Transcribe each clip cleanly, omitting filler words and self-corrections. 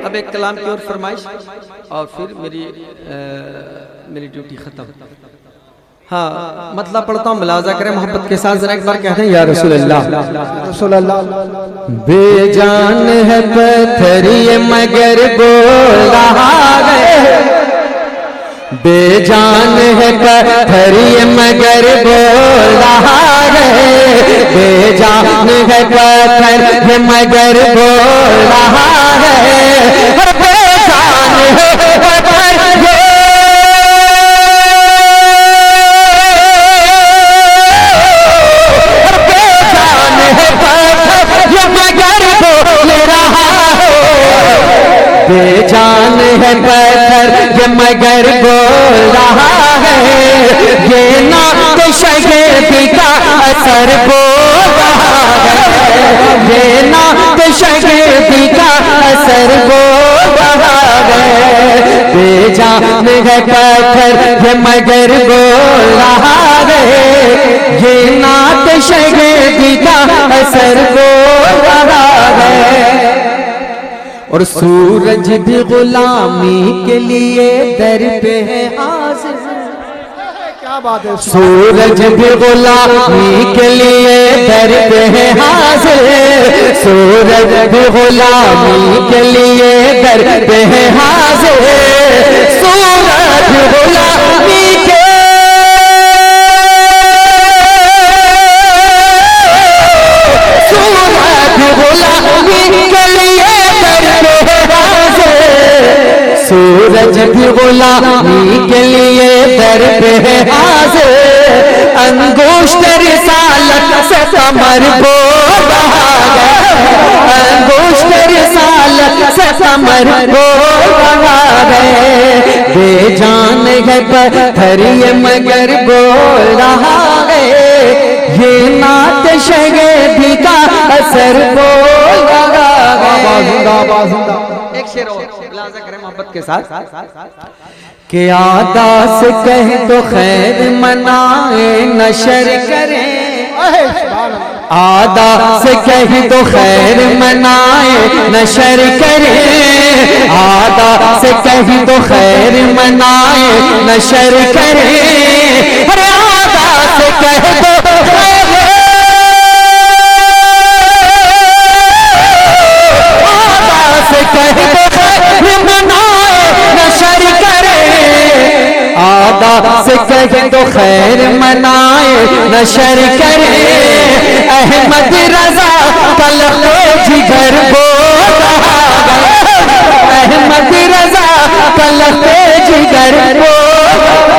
अब एक कलाम की और फरमाइश और फिर मेरी ड्यूटी खत्म। हाँ, मतलब पढ़ता हूँ, मुलाजा करें मोहब्बत के साथ। जरा एक बार कहते हैं या रसूल अल्लाह, रसूल अल्लाह। बेजान है पत्थर ये मगर बोल रहा है, बेजान है पत्थर ये मगर बोल रहा है, बेजान है पत्थर ये मगर बोल रहा है, बेजान है पत्थर ये बेजान है पत्थर ये मगर बोल रहा है, ये नात शगेदी का असर बोल रहा है, ये नात शगेदी का असर बोल रहा है, बेजान है पत्थर ये मगर बोल रहा है, ये नात शगेदी का असर बोल रहा है। और सूरज भी गुलामी के लिए दर पे है हाजिर, क्या बात है। सूरज भी गुलामी के लिए दर पे है हाजिर, सूरज भी गुलामी के लिए दर पे है हाजिर, सूरज गुलामी के सूरज भी गुलामी के लिए दर पे है हाजिर, अंगूष्ठ रिसालत से कमर बोल रहा है, अंगूष्ठ रिसालत से कमर बोल रहा है, बेजान है पत्थर ये मगर बोल रहा है, ये नात शगेदी का असर बोल रहा है। एक शेर और मुलाजा करें मोहब्बत के साथ। कि आदा से कहे तो खैर मनाए नशर करें, आदा से कहे तो खैर मनाए नशर करें, आदा से कहे तो खैर मनाए नशर करें, अरे आदा से कहे तो से कहे तो खैर मनाए नशर करे, अहमद रजा कलमे जिगर बोल रहा है, अहमद रजा कलमे जिगर बोल रहा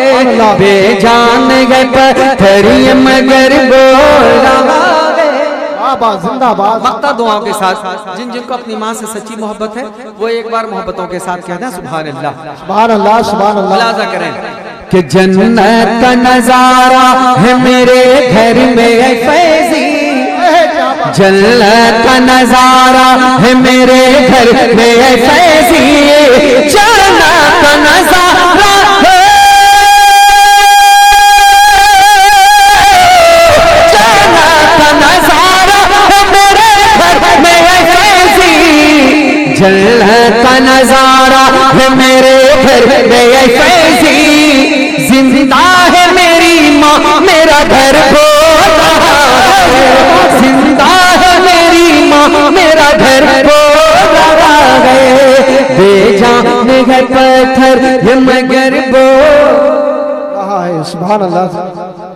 है, बेजान है पत्थर ये मगर बोल रहा है। जिंदाबाद। मक्ता दुआओं के साथ जिन जिनको अपनी माँ से सच्ची मोहब्बत है वो एक बार मोहब्बतों के साथ कहते हैं सुभान अल्लाह, सुभान अल्लाह, सुभान अल्लाह। मुलाजा करें कि जन्नत का नजारा है मेरे घर में फैजी, जन्नत का नजारा है मेरे घर में फैजी, जन्नत का नजारा जन्नत का नजारा है मेरे घर में फैजी, जिंदा है मेरी माँ मेरा घर बोल रहा है, जिंदा है मेरी माँ मेरा घर बोल रहा है, बेजान है पत्थर ये मगर बोल रहा है। सुभान अल्लाह।